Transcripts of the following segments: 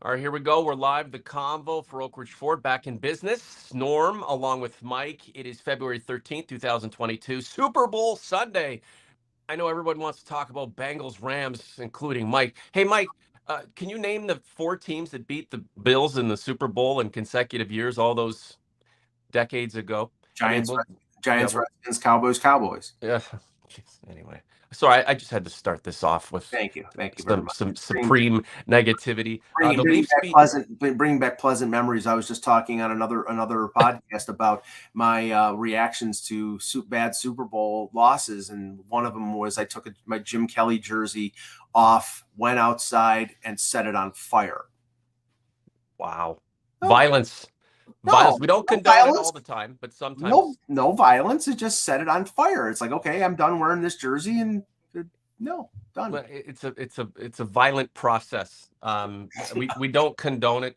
All right, here we go. We're live. The Convo for Oak Ridge Ford back in business. Norm, along with Mike. It is February 13th, 2022, Super Bowl Sunday. I know everyone wants to talk about Bengals, Rams, including Mike. Hey, Mike, can you name the four teams that beat the Bills in the Super Bowl in consecutive years, all those decades ago? I mean, Giants, yeah, Giants, Redskins, Cowboys, Cowboys. yeah. Jeez, anyway, sorry, I just had to start this off with Thank you very some much. some supreme negativity. Bringing, The bringing Leafs back beat. pleasant, bringing back pleasant memories. I was just talking on another podcast about my reactions to bad Super Bowl losses, and one of them was I took my Jim Kelly jersey off, went outside, and set it on fire. Wow. No, Violence. no, Violence. We don't no condone it violence. all the time, but No, sometimes. no violence. It just set it on fire. It's like, okay, I'm done wearing this jersey, and no, done. Well, it's a violent process. We don't condone it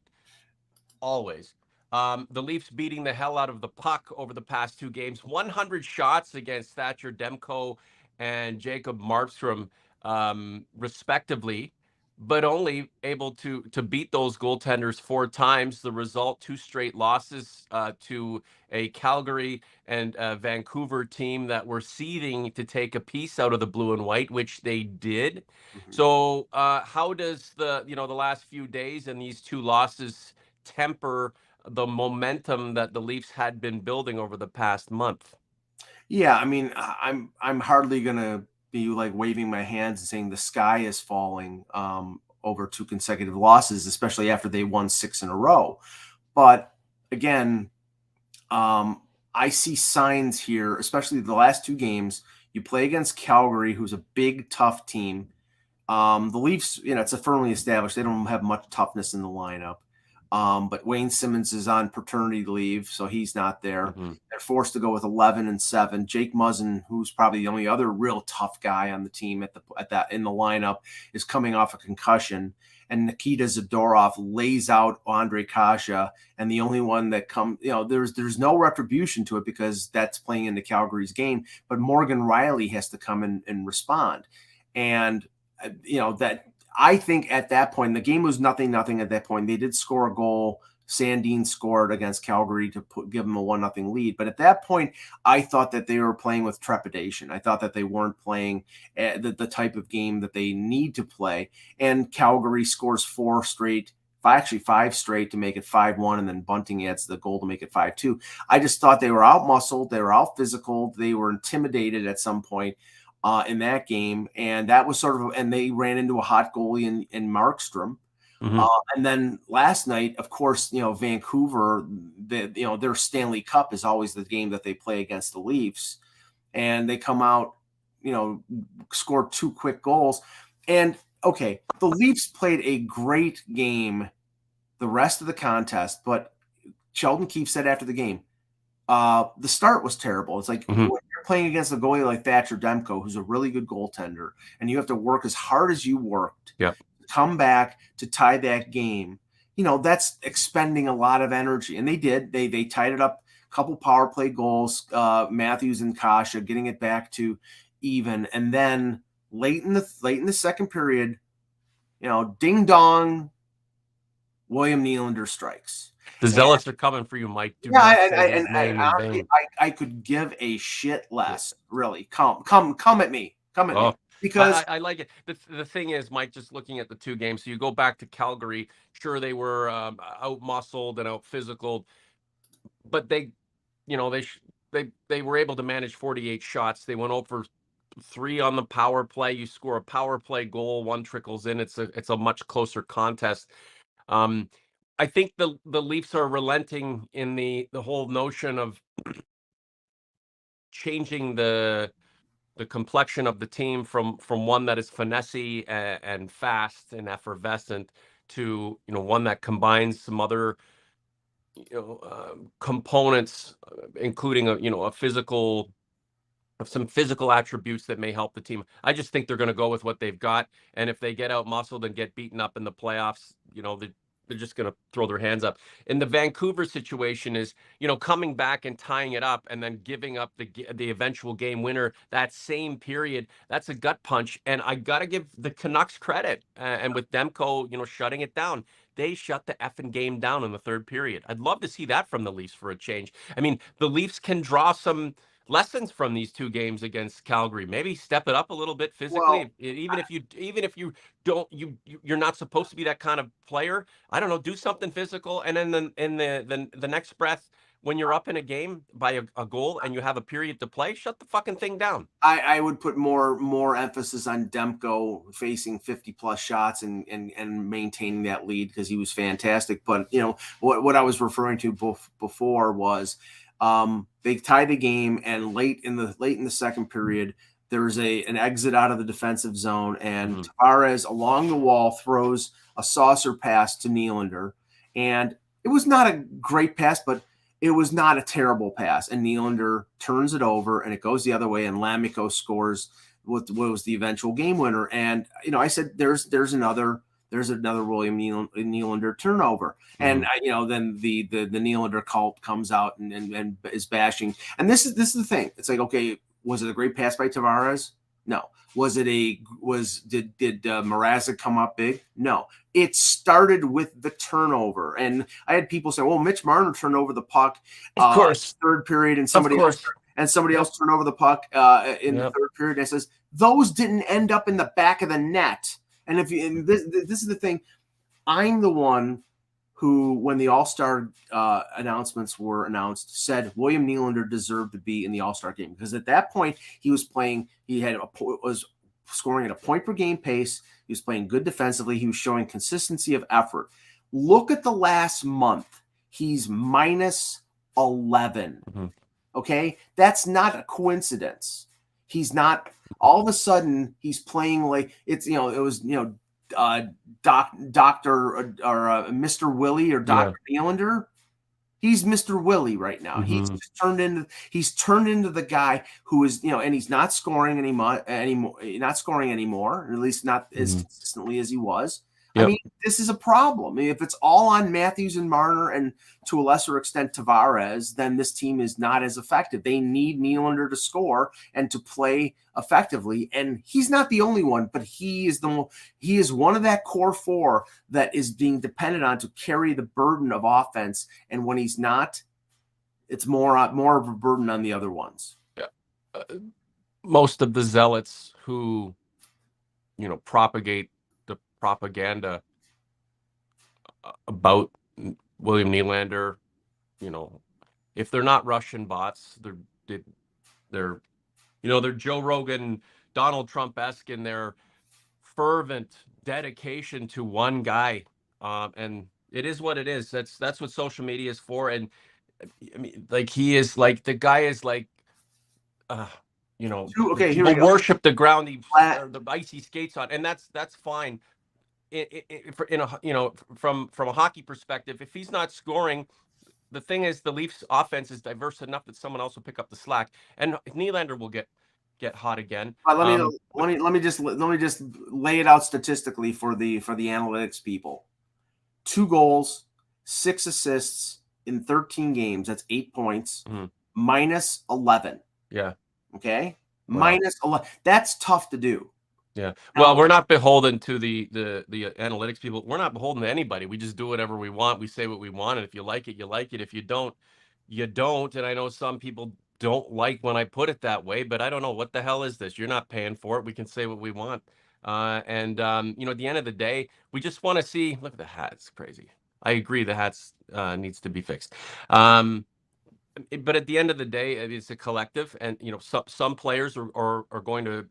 always. The Leafs beating the hell out of the puck over the past two games. 100 shots against Thatcher Demko and Jacob Markstrom, respectively, but only able to beat those goaltenders four times. The result: two straight losses to a Calgary and Vancouver team that were seething to take a piece out of the blue and white, which they did. Mhm. So, how does the last few days and these two losses temper the momentum that the Leafs had been building over the past month? Yeah, I mean, I'm hardly gonna be like waving my hands and saying the sky is falling over two consecutive losses, especially after they won six in a row. But again, I see signs here, especially the last two games. You play against Calgary, who's a big, tough team. The Leafs, it's a firmly established. They don't have much toughness in the lineup. But Wayne Simmons is on paternity leave, so he's not there. Mm-hmm. They're forced to go with 11-7. Jake Muzzin, who's probably the only other real tough guy on the team in the lineup, is coming off a concussion. And Nikita Zadorov lays out Andre Kasha, and the only one that there's no retribution to it because that's playing into Calgary's game. But Morgan Riley has to come in and respond, and that I think at that point the game was 0-0 at that point. They did score a goal. Sandin scored against Calgary to give them a 1-0 lead. But at that point, I thought that they were playing with trepidation. I thought that they weren't playing the type of game that they need to play. And Calgary scores five straight to make it 5-1, and then Bunting adds the goal to make it 5-2. I just thought they were out-muscled. They were out-physical. They were intimidated at some point in that game, and that was and they ran into a hot goalie in Markstrom. Mm-hmm. And then last night, of course, Vancouver, their Stanley Cup is always the game that they play against the Leafs, and they come out, scored two quick goals, and okay, the Leafs played a great game the rest of the contest, but Sheldon Keefe said after the game, the start was terrible. It's like Mm-hmm. when you're playing against a goalie like Thatcher Demko, who's a really good goaltender, and you have to work as hard as you worked, Yep. come back to tie that game. That's expending a lot of energy, and they did. They tied it up. A couple power play goals, Matthews and Kasha getting it back to even, and then late in the second period, ding dong, William Nylander strikes. The Zealots are coming for you, Mike. Do Yeah, not and, say and, his and, and name in honestly, vain. I could give a shit less. Really, come at me, Oh, because I like it. The thing is, Mike, just looking at the two games, so you go back to Calgary, sure, they were out muscled and out physical, but they were able to manage 48 shots. They went over three on the power play. You score a power play goal, one trickles in. It's a much closer contest. Um, I think the Leafs are relenting in the whole notion of changing the complexion of the team from one that is finessey and fast and effervescent to one that combines some other components, including a physical of some physical attributes that may help the team. I just think they're going to go with what they've got, and if they get out muscled and get beaten up in the playoffs, they're just going to throw their hands up. In the Vancouver situation is, coming back and tying it up and then giving up the eventual game winner that same period. That's a gut punch, and I got to give the Canucks credit. And with Demko, shutting it down, they shut the effing game down in the third period. I'd love to see that from the Leafs for a change. I mean, the Leafs can draw some lessons from these two games against Calgary. Maybe step it up a little bit physically. Well, Even if you don't you're not supposed to be that kind of player. I don't know. Do something physical, and then in the next breath, when you're up in a game by a goal and you have a period to play, shut the fucking thing down. I would put more emphasis on Demko facing 50 plus shots and maintaining that lead because he was fantastic. But what I was referring to before was they tied the game, and late in the second period there's an exit out of the defensive zone, and Tavares along the wall throws a saucer pass to Nylander, and it was not a great pass, but it was not a terrible pass, and Nylander turns it over, and it goes the other way, and Lamico scores what was the eventual game winner. And I said, there's another William Nylander turnover, and then the Nylander cult comes out and is bashing. And this is the thing. It's like, okay, was it a great pass by Tavares? No. Did Mrazek come up big? No. It started with the turnover, and I had people say, "Well, Mitch Marner turned over the puck, of course, third period, and somebody else turned over the puck in the third period." And I says those didn't end up in the back of the net. And this is the thing, I'm the one who, when the All-Star announcements were announced, said William Nylander deserved to be in the All-Star game, because at that point he was playing. He was scoring at a point per game pace. He was playing good defensively. He was showing consistency of effort. Look at the last month. He's minus 11. Okay, that's not a coincidence. He's not. All of a sudden, he's playing like it's Doctor or Mr. Willie or Dr. Nylander. He's Mr. Willie right now. He's turned into the guy who is, and he's not scoring anymore, or at least not as consistently as he was. Yep. I mean, this is a problem. I mean, if it's all on Matthews and Marner, and to a lesser extent Tavares, then this team is not as effective. They need Nylander to score and to play effectively, and he's not the only one, but he is one of that core four that is being depended on to carry the burden of offense. And when he's not, it's more of a burden on the other ones. Yeah. Most of the zealots who, propagate the propaganda about William Nylander, if they're not Russian bots, they're Joe Rogan, Donald Trump-esque in their fervent dedication to one guy, and it is what it is. That's what social media is for. And I mean, like, he is like, the guy is like, okay, here we worship the ground the ice he skates on, and that's fine. From a hockey perspective, if he's not scoring, the thing is, the Leafs offense is diverse enough that someone else will pick up the slack, and Nylander will get hot again. Let me just lay it out statistically for the analytics people. 2 goals, 6 assists in 13 games. That's 8 points. Minus 11. Yeah. Okay. Wow. Minus 11. That's tough to do. Yeah. Well, we're not beholden to the analytics people. We're not beholden to anybody. We just do whatever we want. We say what we want, and if you like it, you like it. If you don't, you don't. And I know some people don't like when I put it that way, but I don't know, what the hell is this? You're not paying for it. We can say what we want. At the end of the day, we just want to see. Look at the hat. It's crazy. I agree. The hats needs to be fixed. But at the end of the day, it's a collective, and some players are going to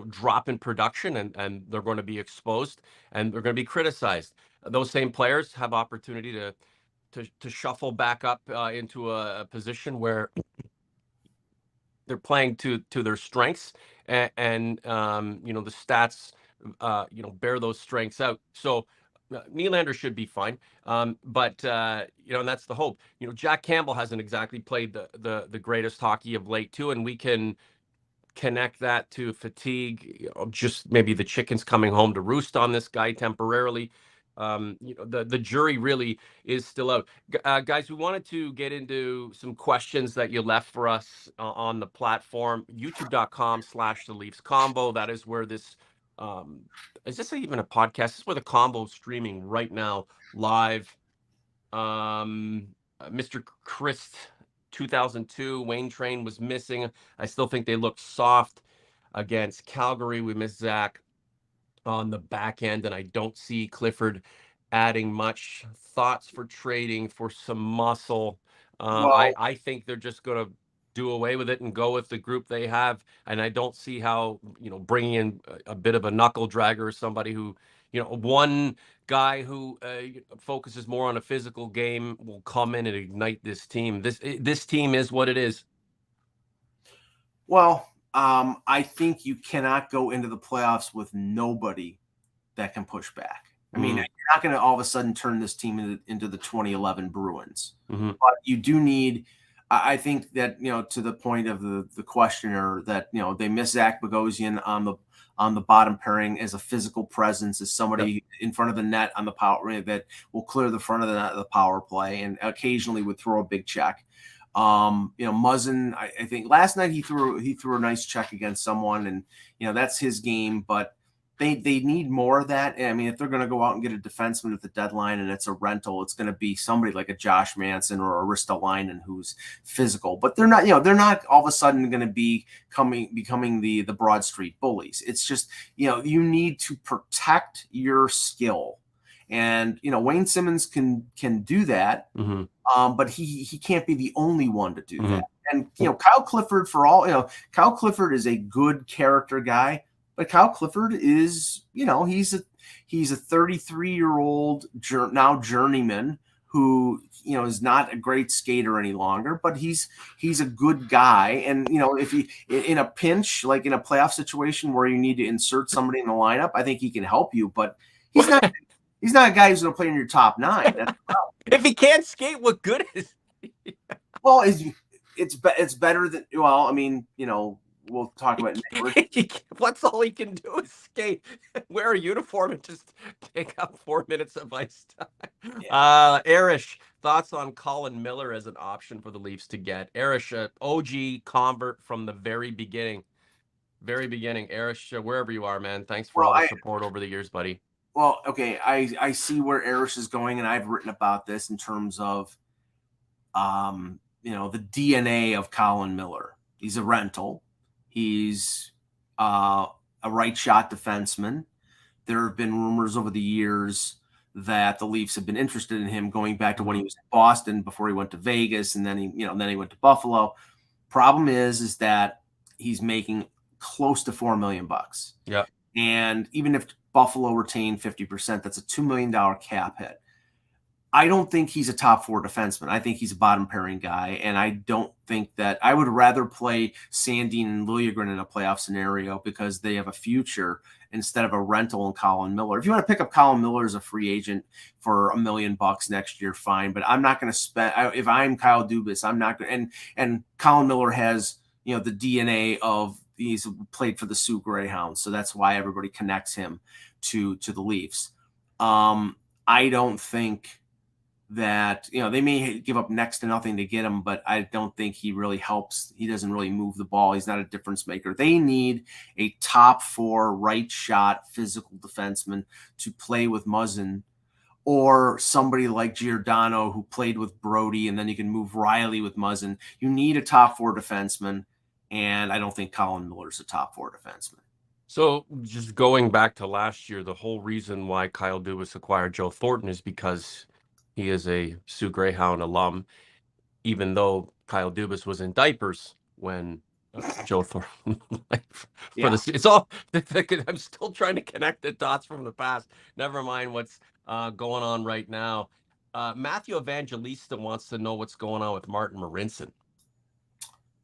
drop in production, and they're going to be exposed, and they're going to be criticized. Those same players have opportunity to shuffle back up into a position where they're playing to their strengths, and the stats bear those strengths out. So Nylander should be fine, but and that's the hope. Jack Campbell hasn't exactly played the greatest hockey of late too, and we can connect that to fatigue, just maybe the chickens coming home to roost on this guy temporarily. The jury really is still out. Guys, we wanted to get into some questions that you left for us on the platform, youtube.com/the Leafs Convo. That is where this is this even a podcast? This is where the combo streaming right now live. Mr. Christ 2002, Wayne Train was missing. I still think they looked soft against Calgary. We missed Zach on the back end, and I don't see Clifford adding much. Thoughts for trading for some muscle. Well, I think they're just going to do away with it and go with the group they have. And I don't see how, bringing in a bit of a knuckle dragger or somebody who, one guy who focuses more on a physical game will come in and ignite this team. This team is what it is. well, I think you cannot go into the playoffs with nobody that can push back. I mean, you're not going to all of a sudden turn this team into the 2011 Bruins, Mm-hmm. but you do need. I think that to the point of the questioner, that they miss Zach Bogosian on the bottom pairing as a physical presence, as somebody in front of the net on the power that will clear the front of the net of the power play, and occasionally would throw a big check. Muzzin, I think last night he threw a nice check against someone, and that's his game, but they need more of that. I mean, if they're going to go out and get a defenseman at the deadline and it's a rental, it's going to be somebody like a Josh Manson or a Ristolainen who's physical. But they're not all of a sudden going to be becoming the Broad Street Bullies. It's just you need to protect your skill, and Wayne Simmons can do that. Mm-hmm. But he can't be the only one to do that. And Kyle Clifford, Kyle Clifford is a good character guy, but Kyle Clifford is he's a 33-year-old now journeyman who is not a great skater any longer, but he's a good guy. And if he in a pinch, like in a playoff situation where you need to insert somebody in the lineup, I think he can help you, but he's not. He's not a guy who's going to play in your top 9. That's if he can't skate, what good is he? Well, it's better than. Well, I mean, we'll talk about What's all he can do is skate, wear a uniform, and just take up 4 minutes of ice time. Yeah. Arish, thoughts on Colin Miller as an option for the Leafs to get? Arish, OG convert from the very beginning. Arish, wherever you are, man, thanks for all the support over the years, buddy. Well, okay, I see where Arish is going, and I've written about this in terms of, the DNA of Colin Miller. He's a rental. He's a right shot defenseman. There have been rumors over the years that the Leafs have been interested in him, going back to when he was in Boston before he went to Vegas, and then he went to Buffalo. Problem is that he's making close to $4 million. Yeah, and even if Buffalo retained 50%, that's a $2 million cap hit. I don't think he's a top 4 defenseman. I think he's a bottom pairing guy, and I don't think that I would rather play Sandin and Liljegren in a playoff scenario because they have a future instead of a rental in Colin Miller. If you want to pick up Colin Miller as a free agent for $1 million next year, fine. But I'm not going to spend. If I'm Kyle Dubas, I'm not going. And Colin Miller has the DNA of. He's played for the Sioux Greyhounds, so that's why everybody connects him to the Leafs. I don't think that they may give up next to nothing to get him, but I don't think he really helps. He doesn't really move the ball. He's not a difference maker. They need a top 4 right shot physical defenseman to play with Muzzin, or somebody like Giordano who played with Brody, and then you can move Riley with Muzzin. You need a top 4 defenseman. And I don't think Colin Miller's a top 4 defenseman. So just going back to last year, the whole reason why Kyle Dubas acquired Joe Thornton is because he is a Sioux Greyhound alum, even though Kyle Dubas was in diapers when Joe Thornton it's all I'm still trying to connect the dots from the past. Never mind what's going on right now. Matthew Evangelista wants to know what's going on with Martin Marincin.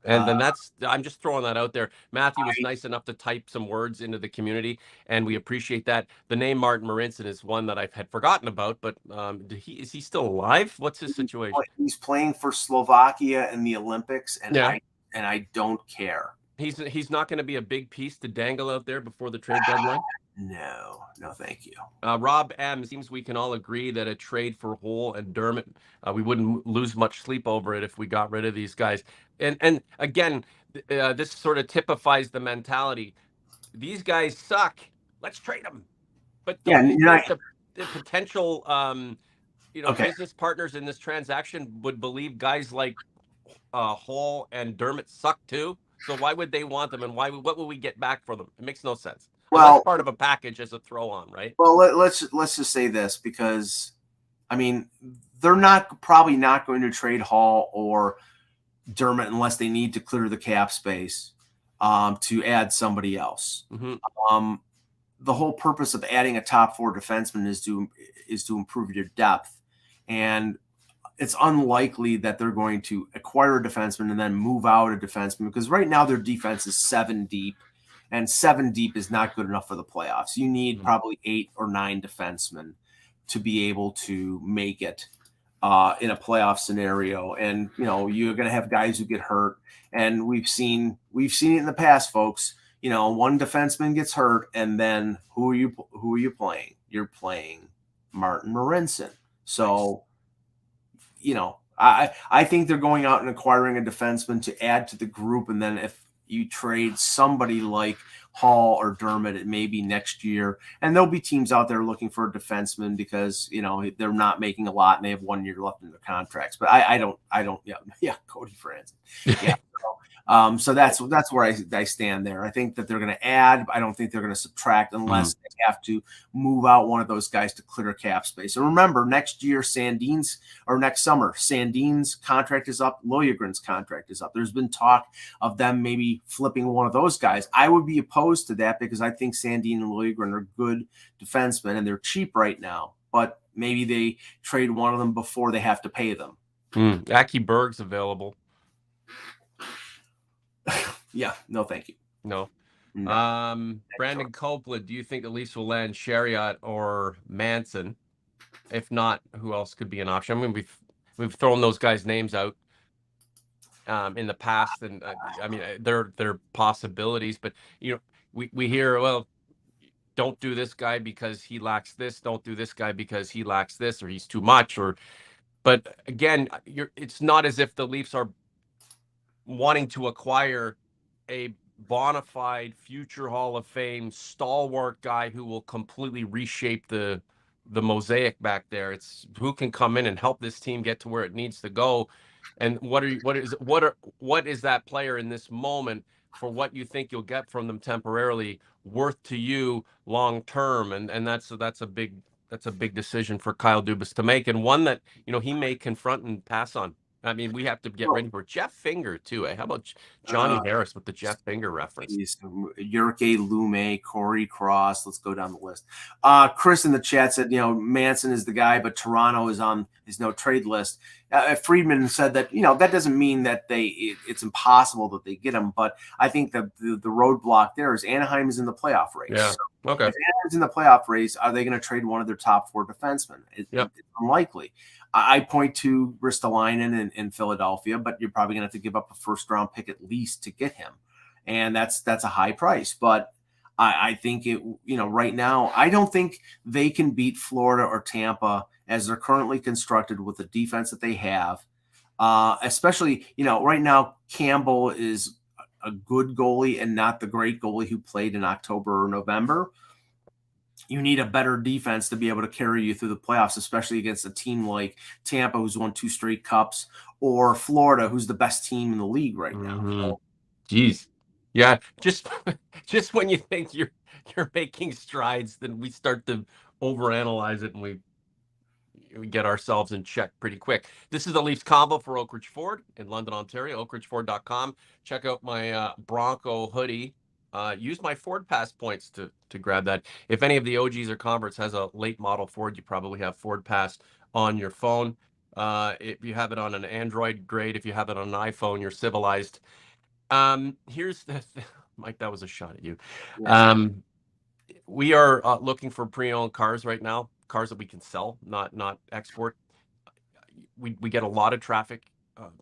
And then I'm just throwing that out there. Matthew was nice enough to type some words into the community, and we appreciate that. The name Martin Marincin is one that I had forgotten about, but is he still alive? What's his situation? He's playing for Slovakia in the Olympics, and I don't care. He's not going to be a big piece to dangle out there before the trade deadline? No, thank you. Rob M, seems we can all agree that a trade for Hole and Dermott, we wouldn't lose much sleep over it if we got rid of these guys. And again, this sort of typifies the mentality. These guys suck. let's trade him. But Yeah, don't you you're think not the potential okay. business partners in this transaction would believe guys like Hall and Dermott suck too? So why would they want them, and what will we get back for them? It makes no sense unless Well, part of a package as a throw on, right? let's just say this, because I mean they're probably not going to trade Hall or Dermott unless they need to clear the cap space to add somebody else. Mm-hmm. Um, the whole purpose of adding a top four defenseman is to improve your depth, and it's unlikely that they're going to acquire a defenseman and then move out a defenseman, because right now their defense is 7 deep, and 7 deep is not good enough for the playoffs. You need probably 8 or 9 defensemen to be able to make it in a playoff scenario. And you're going to have guys who get hurt, and we've seen it in the past, folks. One defenseman gets hurt, and then who are you playing? You're playing Martin Marincin. So, I think they're going out and acquiring a defenseman to add to the group, and then if you trade somebody like Hall or Dermott, it may be next year. And there'll be teams out there looking for a defenseman because they're not making a lot and they have 1 year left in their contracts. But I don't. Yeah, Cody Franz. Yeah. So that's where I stand there. I think that they're going to add. I don't think they're going to subtract unless they have to move out one of those guys to clear cap space. And remember, next summer, Sandin's contract is up. Liljegren's contract is up. There's been talk of them maybe flipping one of those guys. I would be opposed to that because I think Sandin and Liljegren are good defensemen and they're cheap right now. But maybe they trade one of them before they have to pay them. Aki Berg's available. Yeah, no, thank you. No. Brandon Copeland, do you think the Leafs will land Chariot or Manson? If not, who else could be an option? I mean, we've thrown those guys' names out in the past, and I mean, they're possibilities. But we hear, well, don't do this guy because he lacks this. Don't do this guy because he lacks this, or he's too much. But again, it's not as if the Leafs are wanting to acquire a bona fide future Hall of Fame stalwart guy who will completely reshape the mosaic back there. It's who can come in and help this team get to where it needs to go. And what is that player in this moment for what you think you'll get from them temporarily worth to you long term? And that's a big decision for Kyle Dubas to make, and one that he may confront and pass on. I mean, we have to get ready for Jeff Finger too. How about Johnny Harris with the Jeff Finger reference? Jurke Lume, Corey Cross. Let's go down the list. Chris in the chat said, Manson is the guy, but Toronto is on his no trade list. Friedman said that that doesn't mean that it's impossible that they get him, but I think that the roadblock there is Anaheim is in the playoff race. Yeah. So okay. If Anaheim's in the playoff race, are they going to trade one of their top 4 defensemen? It's unlikely. I point to Ristolainen in Philadelphia, but you're probably going to have to give up a first-round pick at least to get him, and that's a high price. But I think right now, I don't think they can beat Florida or Tampa as they're currently constructed with the defense that they have. Especially, right now, Campbell is a good goalie and not the great goalie who played in October or November. You need a better defense to be able to carry you through the playoffs, especially against a team like Tampa, who's won 2 straight cups, or Florida, who's the best team in the league right now. So, Jeez. Yeah. Just when you think you're making strides, then we start to overanalyze it and we get ourselves in check pretty quick. This is the Leafs Convo for Oak Ridge Ford in London, Ontario, oakridgeford.com. Check out my Bronco hoodie. Use my Ford Pass points to grab that. If any of the OGs or converts has a late model Ford, you probably have Ford Pass on your phone. If you have it on an Android, great. If you have it on an iPhone, you're civilized. Here's the Mike, that was a shot at you. Yeah. We are looking for pre-owned cars right now, cars that we can sell, not export. We get a lot of traffic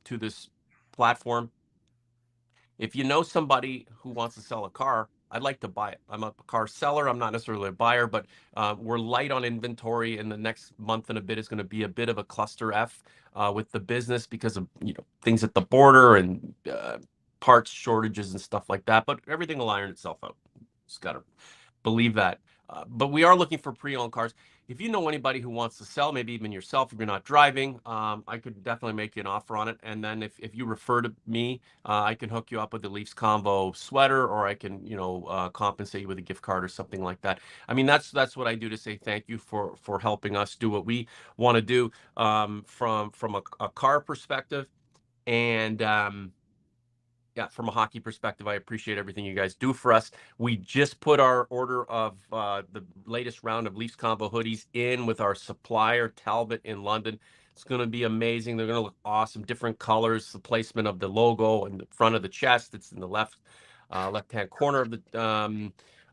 to this platform. If you know somebody who wants to sell a car, I'd like to buy it. I'm a car seller. I'm not necessarily a buyer, but we're light on inventory, and the next month and a bit is going to be a bit of a cluster F with the business because of things at the border and parts shortages and stuff like that. But everything will iron itself out. Just got to believe that. But we are looking for pre-owned cars. If you know anybody who wants to sell, maybe even yourself, if you're not driving, I could definitely make you an offer on it. And then if you refer to me, I can hook you up with the Leafs Convo sweater, or I can, compensate you with a gift card or something like that. I mean, that's what I do to say thank you for helping us do what we want to do, from a car perspective. And yeah, from a hockey perspective, I appreciate everything you guys do for us. We just put our order of the latest round of Leafs Combo hoodies in with our supplier, Talbot in London. It's going to be amazing. They're going to look awesome. Different colors, the placement of the logo in the front of the chest. It's in the left-hand corner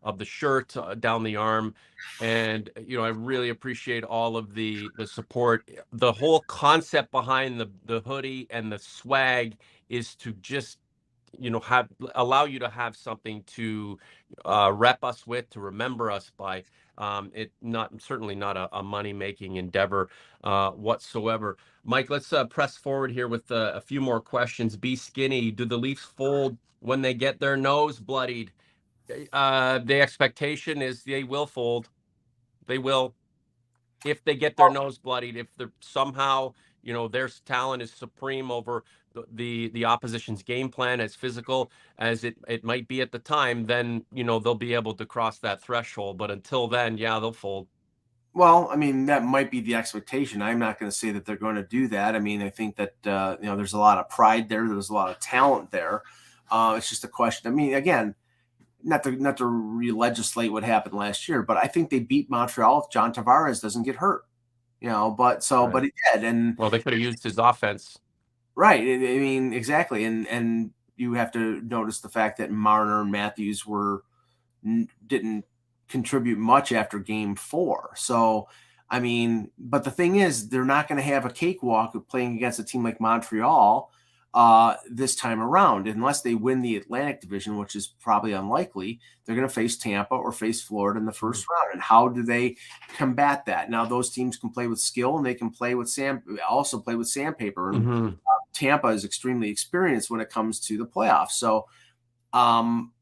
of the shirt, down the arm. And I really appreciate all of the support. The whole concept behind the hoodie and the swag is to just have allow you to have something to rep us with, to remember us by. It not certainly not a money making endeavor whatsoever. Mike, let's press forward here with a few more questions. Be skinny. Do the Leafs fold when they get their nose bloodied? The expectation is they will fold. They will, if they get their nose bloodied, if they're somehow, their talent is supreme over the opposition's game plan, as physical as it might be at the time, then they'll be able to cross that threshold. But until then, yeah, they'll fold. Well, I mean, that might be the expectation. I'm not going to say that they're going to do that. I mean, I think that there's a lot of pride there. There's a lot of talent there. It's just a question. I mean, again, not to re-legislate what happened last year, but I think they beat Montreal if John Tavares doesn't get hurt. But Right. he did, and Well, they could have used his offense. right. I mean, exactly, and you have to notice the fact that Marner and Matthews didn't contribute much after game 4. So, I mean, but the thing is, they're not going to have a cakewalk of playing against a team like Montreal this time around, unless they win the Atlantic Division, which is probably unlikely. They're going to face Tampa or face Florida in the first round. And how do they combat that? Now, those teams can play with skill, and they can play with also play with sandpaper. And Mm-hmm. Tampa is extremely experienced when it comes to the playoffs. So, um,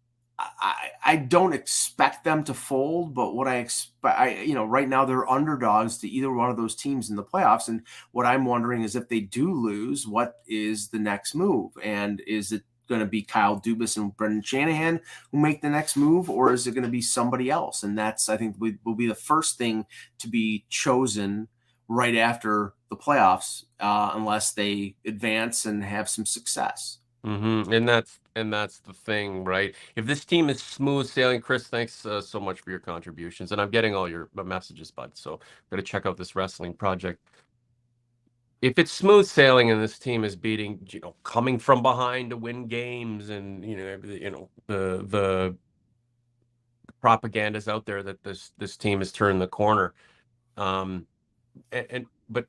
I don't expect them to fold, but what I expect, right now they're underdogs to either one of those teams in the playoffs. And what I'm wondering is, if they do lose, what is the next move? And is it going to be Kyle Dubas and Brendan Shanahan who make the next move, or is it going to be somebody else? And that's, I think, will be the first thing to be chosen right after the playoffs, unless they advance and have some success. Mm-hmm. And that's the thing, right? If this team is smooth sailing, Chris, thanks so much for your contributions, and I'm getting all your messages, bud. So I'm gonna check out this wrestling project. If it's smooth sailing and this team is beating, coming from behind to win games, and the propaganda's out there that this team has turned the corner, um, but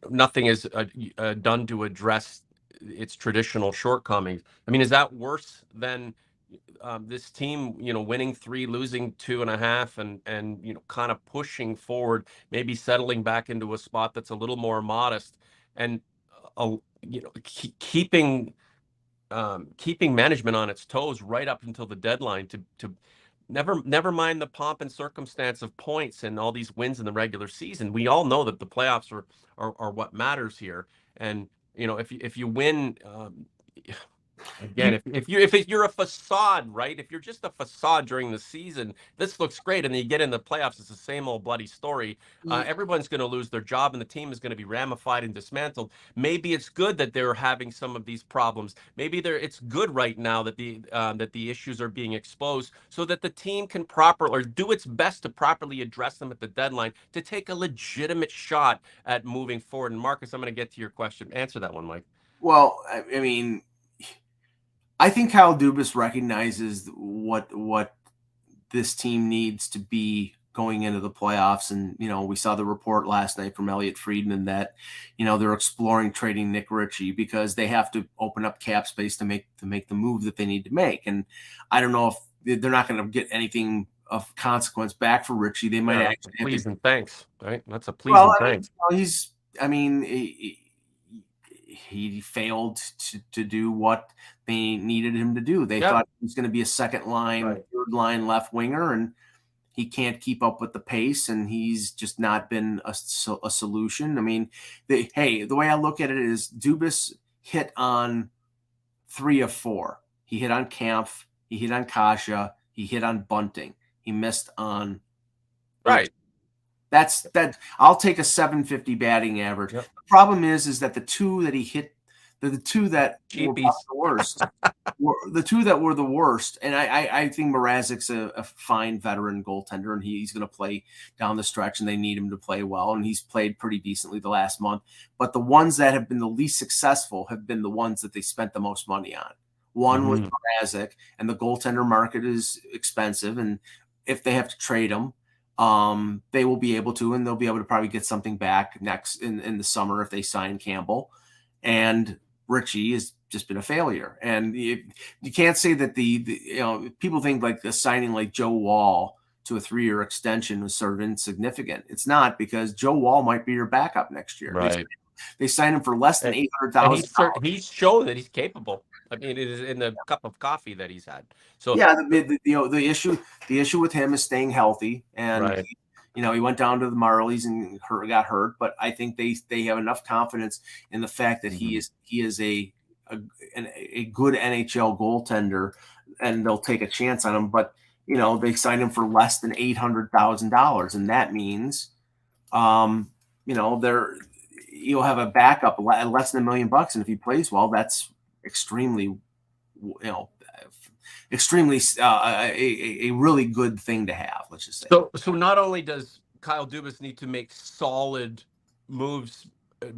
nothing is done to address its traditional shortcomings. I mean, is that worse than this team, winning 3, losing 2.5, and kind of pushing forward, maybe settling back into a spot that's a little more modest, and keeping management on its toes right up until the deadline, to never mind the pomp and circumstance of points and all these wins in the regular season. We all know that the playoffs are what matters here. And if you win, again, if you're a facade, right? If you're just a facade during the season, this looks great, and then you get in the playoffs, it's the same old bloody story. Everyone's going to lose their job, and the team is going to be ramified and dismantled. Maybe it's good that they're having some of these problems. Maybe it's good right now that the issues are being exposed, so that the team can do its best to properly address them at the deadline, to take a legitimate shot at moving forward. And Marcus, I'm going to get to your question. Answer that one, Mike. Well, I mean, I think Kyle Dubas recognizes what this team needs to be going into the playoffs. And, we saw the report last night from Elliot Friedman that, they're exploring trading Nick Ritchie because they have to open up cap space to make the move that they need to make. And I don't know if they're not going to get anything of consequence back for Ritchie. They might Yeah, that's a actually have please to. and thanks, right? That's a please Well, and I mean, thanks. I mean, he failed to do what they needed him to do. They Yep. thought he was going to be a second line, Right. third line left winger, and he can't keep up with the pace, and he's just not been a solution. I mean, the way I look at it is Dubas hit on 3 of 4. He hit on Kampf, he hit on Kasha, he hit on Bunting. He missed on Right. That's that. I'll take a 750 batting average. Yep. The problem is that the two that he hit, the two that were Cheapies. the worst, were the two that were the worst. And I think Mrazek's a fine veteran goaltender, and he's going to play down the stretch, and they need him to play well, and he's played pretty decently the last month. But the ones that have been the least successful have been the ones that they spent the most money on. One was Mrazek, and the goaltender market is expensive, and if they have to trade him, they will be able to, and they'll be able to probably get something back next in the summer if they sign Campbell. And Richie has just been a failure. And you can't say that people think like the signing like Joe Wall to a 3-year extension was sort of insignificant. It's not, because Joe Wall might be your backup next year. Right. They signed him for less than $800,000. He's shown that he's capable. I mean, it is in the cup of coffee that he's had. So yeah, the issue with him is staying healthy, and right. he went down to the Marlies and got hurt. But I think they have enough confidence in the fact that he is a good NHL goaltender, and they'll take a chance on him. But they signed him for less than $800,000, and that means, you'll have a backup less than $1 million, and if he plays well, that's extremely a really good thing to have. Let's just say. So not only does Kyle Dubas need to make solid moves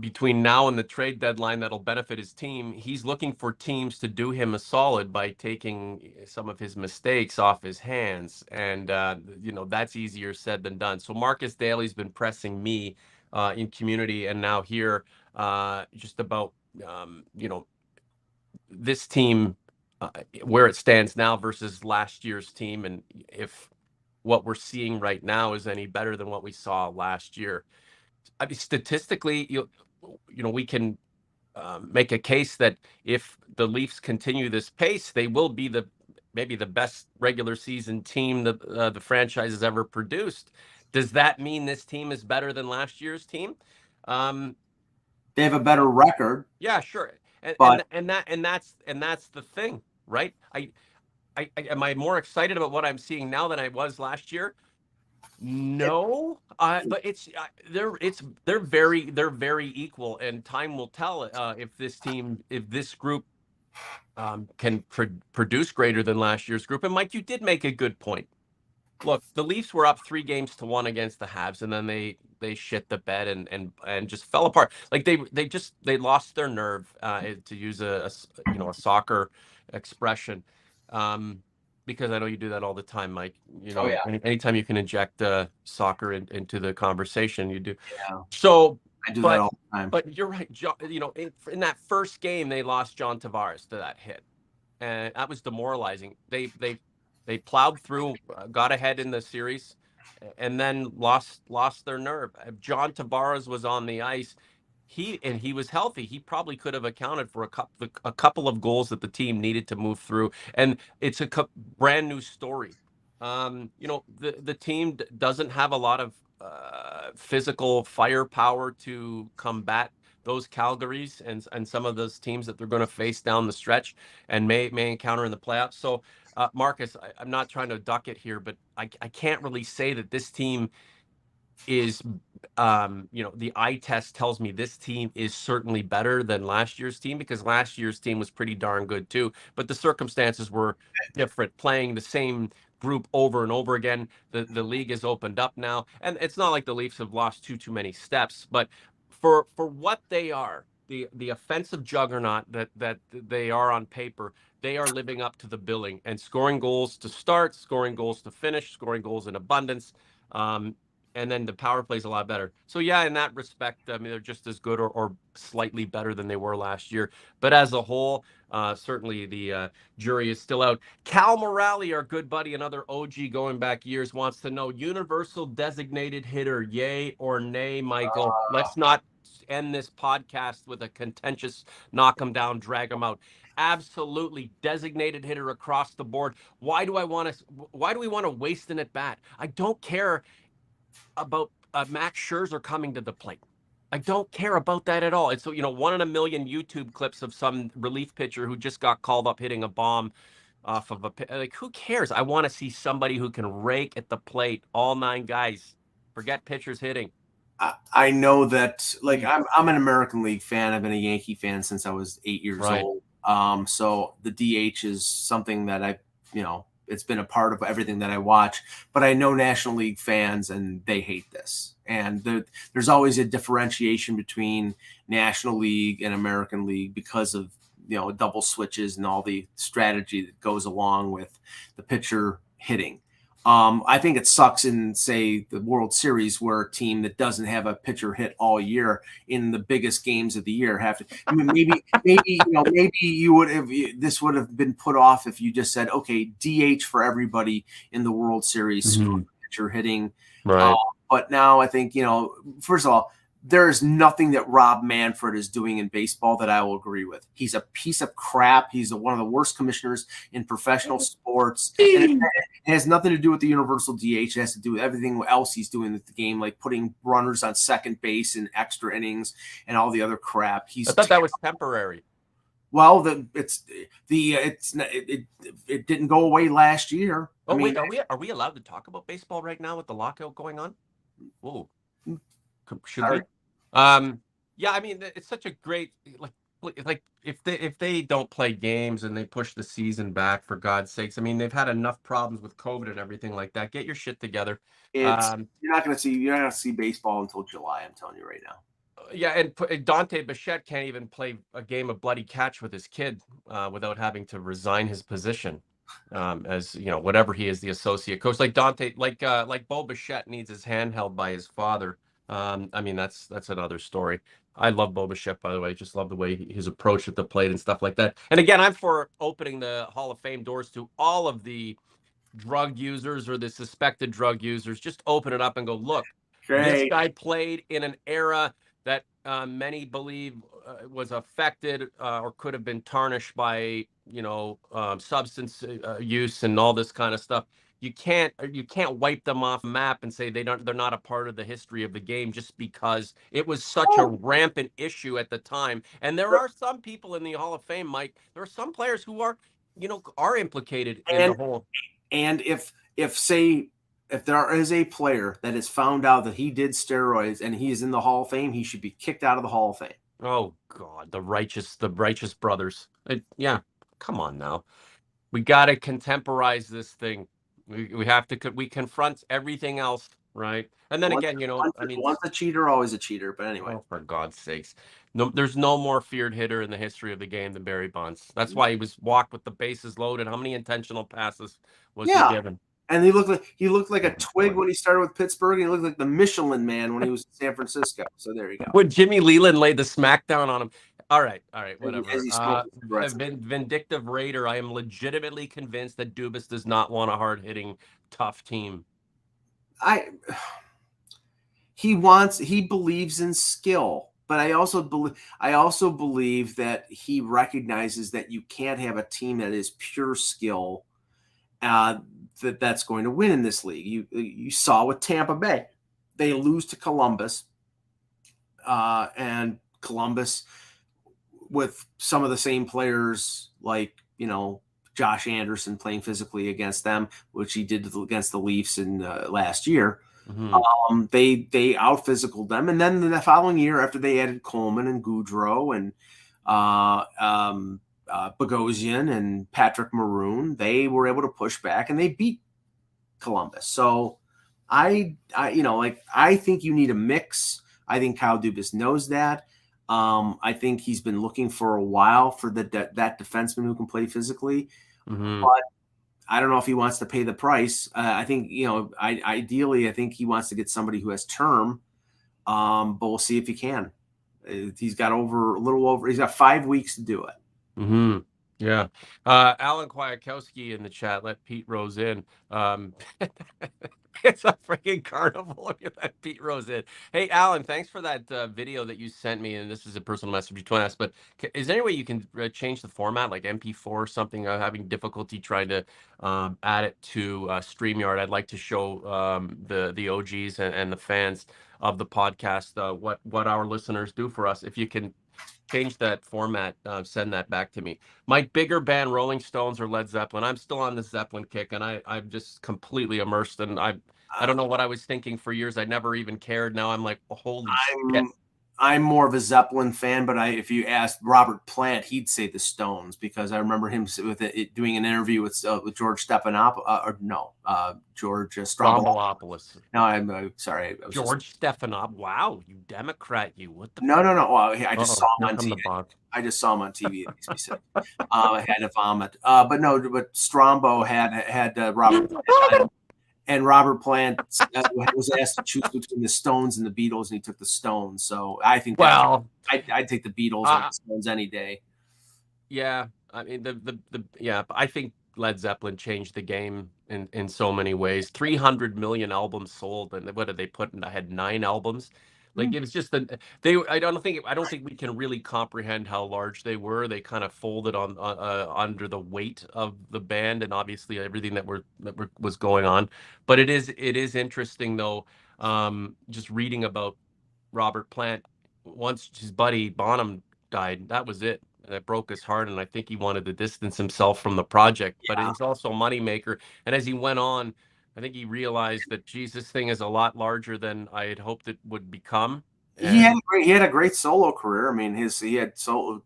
between now and the trade deadline that'll benefit his team, he's looking for teams to do him a solid by taking some of his mistakes off his hands, and that's easier said than done. So Marcus Daly's been pressing me in community and now here just about this team, where it stands now versus last year's team, and if what we're seeing right now is any better than what we saw last year. I mean, statistically, we can make a case that if the Leafs continue this pace, they will be maybe the best regular season team that the franchise has ever produced. Does that mean this team is better than last year's team? They have a better record. Yeah, sure. And that's the thing, right? Am I more excited about what I'm seeing now than I was last year? No, but they're very equal, and time will tell if this group can produce greater than last year's group. And Mike, you did make a good point. Look, the Leafs were up 3-1 against the Habs, and then they shit the bed and just fell apart. Like they lost their nerve, to use a soccer expression, because I know you do that all the time, Mike. Anytime you can inject soccer into the conversation, you do. Yeah. So I do that all the time. But you're right, John. In that first game, they lost John Tavares to that hit, and that was demoralizing. They plowed through, got ahead in the series, and then lost their nerve. If John Tavares was on the ice, he was healthy, he probably could have accounted for a couple of goals that the team needed to move through. And it's a brand new story. The team doesn't have a lot of physical firepower to combat those Calgarys and some of those teams that they're going to face down the stretch and may encounter in the playoffs. So, Marcus, I'm not trying to duck it here, but I can't really say that this team is, the eye test tells me this team is certainly better than last year's team, because last year's team was pretty darn good too, but the circumstances were different, playing the same group over and over again. The league is opened up now, and it's not like the Leafs have lost too many steps, but for what they are, the offensive juggernaut that they are on paper, they are living up to the billing and scoring goals to start, scoring goals to finish, scoring goals in abundance. And then the power play is a lot better. So yeah, in that respect, I mean, they're just as good or slightly better than they were last year. But as a whole, certainly the jury is still out. Cal Morale, our good buddy, another OG going back years, wants to know: universal designated hitter, yay or nay, Michael? end this podcast with a contentious knock him down, drag him out. Absolutely designated hitter across the board. Why do we want to waste an at bat? I don't care about Max Scherzer coming to the plate. I don't care about that at all. It's, one in a million YouTube clips of some relief pitcher who just got called up hitting a bomb off of like, who cares? I want to see somebody who can rake at the plate, all 9 guys. Forget pitchers hitting. I know that, like, I'm an American League fan. I've been a Yankee fan since I was 8 years old. So the DH is something that it's been a part of everything that I watch. But I know National League fans, and they hate this. And there's always a differentiation between National League and American League because of double switches and all the strategy that goes along with the pitcher hitting. I think it sucks in, say, the World Series, where a team that doesn't have a pitcher hit all year in the biggest games of the year have to. I mean, maybe you would have. This would have been put off if you just said, okay, DH for everybody in the World Series, pitcher hitting. Right. But now I think, first of all, there is nothing that Rob Manfred is doing in baseball that I will agree with. He's a piece of crap. He's one of the worst commissioners in professional sports. And it has nothing to do with the universal DH. It has to do with everything else he's doing with the game, like putting runners on second base in extra innings and all the other crap. I thought that was temporary. Well, it didn't go away last year. Oh, wait, are we allowed to talk about baseball right now with the lockout going on? Whoa. Should we? Yeah, I mean, it's such a great, like if they don't play games and they push the season back, for God's sakes. I mean, they've had enough problems with COVID and everything like that. Get your shit together. You're not going to see baseball until July. I'm telling you right now. Yeah, and Dante Bichette can't even play a game of bloody catch with his kid without having to resign his position. As whatever he is, the associate coach, like Dante, like Bo Bichette needs his hand held by his father. I mean, that's another story. I love Bo Bichette, by the way. Just love the way his approach at the plate and stuff like that. And again, I'm for opening the Hall of Fame doors to all of the drug users or the suspected drug users. Just open it up and go, look, this guy played in an era that many believe was affected or could have been tarnished by substance use and all this kind of stuff. You can't wipe them off the map and say they're not a part of the history of the game just because it was such a rampant issue at the time. And there are some people in the Hall of Fame, Mike. There are some players who are implicated in the whole. And if there is a player that is found out that he did steroids and he is in the Hall of Fame, he should be kicked out of the Hall of Fame. Oh God, the righteous brothers. Yeah, come on now. We got to contemporize this thing. We have to. We confront everything else, right? And then again, once a cheater, always a cheater. But anyway, for God's sakes, no, there's no more feared hitter in the history of the game than Barry Bonds. That's why he was walked with the bases loaded. How many intentional passes was he given? And he looked like a twig when he started with Pittsburgh. And he looked like the Michelin Man when he was in San Francisco. So there you go. When Jimmy Leland laid the smackdown on him. All right, whatever. Vindictive Raider. I am legitimately convinced that Dubas does not want a hard-hitting, tough team. He believes in skill, but I also believe that he recognizes that you can't have a team that is pure skill that's going to win in this league. You saw with Tampa Bay, they lose to Columbus, and Columbus with some of the same players, like Josh Anderson playing physically against them, which he did against the Leafs in last year. Mm-hmm. They out physicaled them, and then the following year, after they added Coleman and Goudreau and Bogosian and Patrick Maroon, they were able to push back and they beat Columbus. So I think you need a mix. I think Kyle Dubas knows that. I think he's been looking for a while for that defenseman who can play physically, but I don't know if he wants to pay the price. I think ideally, I think he wants to get somebody who has term, but we'll see if he can. He's got he's got 5 weeks to do it. Mm-hmm. Yeah. Alan Kwiatkowski in the chat. Let Pete Rose in. It's a freaking carnival if you let Pete Rose in. Hey, Alan, thanks for that video that you sent me. And this is a personal message between us. But is there any way you can change the format, like MP4 or something? I'm having difficulty trying to add it to StreamYard. I'd like to show the OGs and the fans of the podcast what our listeners do for us. If you can change that format, send that back to me. My bigger band, Rolling Stones or Led Zeppelin. I'm still on the Zeppelin kick, and I'm just completely immersed. And I don't know what I was thinking for years. I never even cared. Now I'm like, oh, holy shit. I'm more of a Zeppelin fan, but if you asked Robert Plant, he'd say the Stones, because I remember him doing an interview with George George Stroumboulopoulos. No, I'm sorry. George Stephanopoulos. Wow, you Democrat, you. What the? No. Well, I just saw him on Here come the TV. box. I just saw him on TV. It makes me sick. I had to vomit. But Strombo had Robert Plant, and Robert Plant was asked to choose between the Stones and the Beatles, and he took the Stones. So I think I'd take the Beatles over the Stones any day. Yeah, I mean I think Led Zeppelin changed the game in so many ways. 300 million albums sold, and what did they put in? I had 9 albums. Like it was just I don't think we can really comprehend how large they were. They kind of folded on under the weight of the band and obviously everything that was going on. But it is interesting though, just reading about Robert Plant. Once his buddy Bonham died, that was it. That broke his heart, and I think he wanted to distance himself from the project. But it was also a moneymaker. And as he went on, I think he realized that, geez, this thing is a lot larger than I had hoped it would become. He had a great solo career. I mean, he had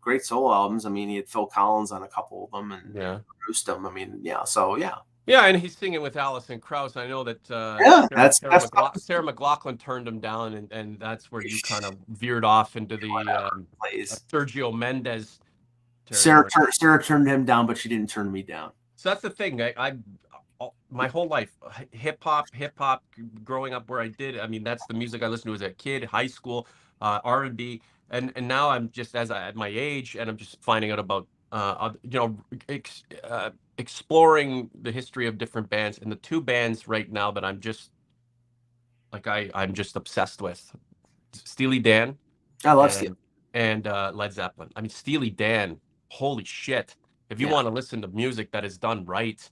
great solo albums. I mean, he had Phil Collins on a couple of them and produced them. I mean, Yeah, and he's singing with Alison Krauss. I know that Sarah McLachlan turned him down, and that's where you kind of veered off into the Sergio Mendes territory. Sarah turned him down, but she didn't turn me down. So that's the thing. I my whole life, hip hop, growing up where I did. I mean, that's the music I listened to as a kid, high school, R&B, and now I'm just at my age, and I'm just finding out about exploring the history of different bands, and the 2 bands right now that I'm just I'm just obsessed with: Steely Dan. I love Steely and Led Zeppelin. I mean, Steely Dan. Holy shit! If you want to listen to music that is done right,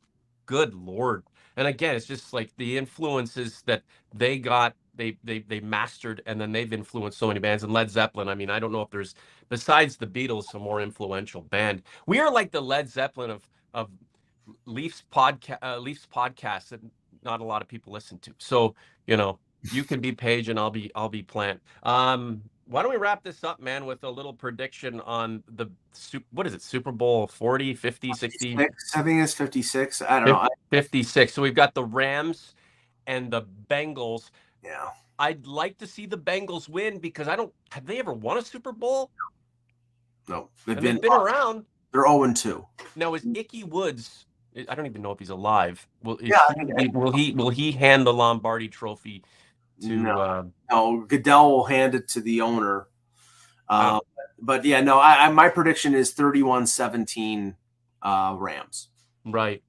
good Lord. And again, it's just like the influences that they got, they mastered, and then they've influenced so many bands. And Led Zeppelin, I mean, I don't know if there's, besides the Beatles, a more influential band. We are like the Led Zeppelin of Leafs podcasts that not a lot of people listen to. So, you can be Paige and I'll be Plant. Why don't we wrap this up, man, with a little prediction on what is it, Super Bowl 40, 50, 60? 56, I think it's 56. I don't know. 56. So we've got the Rams and the Bengals. Yeah. I'd like to see the Bengals win because have they ever won a Super Bowl? No. They've been around. They're 0-2. Now, is Ickey Woods, I don't even know if he's alive. Will he hand the Lombardi trophy to No, Goodell will hand it to the owner. But yeah, no, my prediction is 31-17 Rams. Right.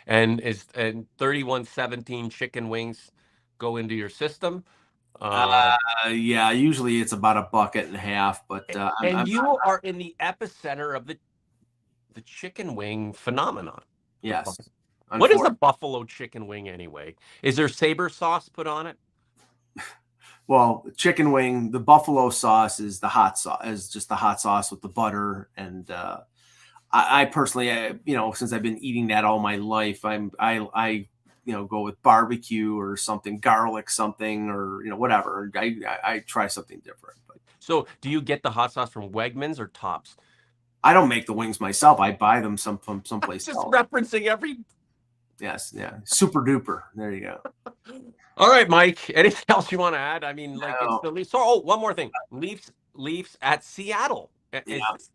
And 31-17 chicken wings go into your system? Yeah, usually it's about $1.50, but you are in the epicenter of the chicken wing phenomenon. Yes. What is a buffalo chicken wing anyway? Is there Sabre sauce put on it? Well, chicken wing, the buffalo sauce is the hot sauce, is just the hot sauce with the butter. And I personally, since I've been eating that all my life, I go with barbecue or something, garlic something, or whatever. I try something different. But so, do you get the hot sauce from Wegmans or Tops? I don't make the wings myself. I buy them from someplace else. Just referencing every. Yes, yeah, super duper. There you go. All right, Mike. Anything else you want to add? I mean, it's the Leafs. Oh, one more thing. Leafs at Seattle.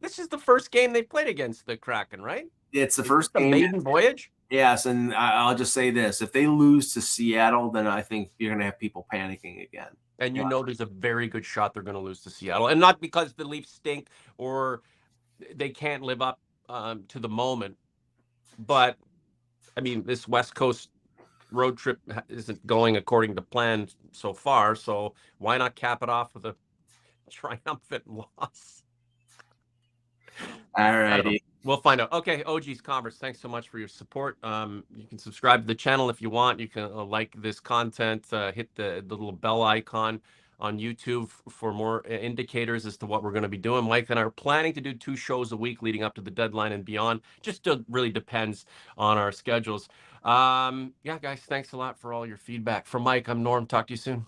This is the first game they played against the Kraken, right? It's the first game. Maiden voyage. Yes, and I'll just say this: if they lose to Seattle, then I think you're going to have people panicking again. And there's a very good shot they're going to lose to Seattle, and not because the Leafs stink or they can't live up to the moment, but I mean, this West Coast road trip isn't going according to plan so far. So why not cap it off with a triumphant loss? All I don't know. righty. We'll find out. Okay, OG's Converse, thanks so much for your support. You can subscribe to the channel if you want. You can like this content, hit the little bell icon on YouTube for more indicators as to what we're going to be doing. Mike and I are planning to do 2 shows a week leading up to the deadline and beyond. Just really depends on our schedules. Yeah, guys, thanks a lot for all your feedback. For Mike, I'm Norm. Talk to you soon.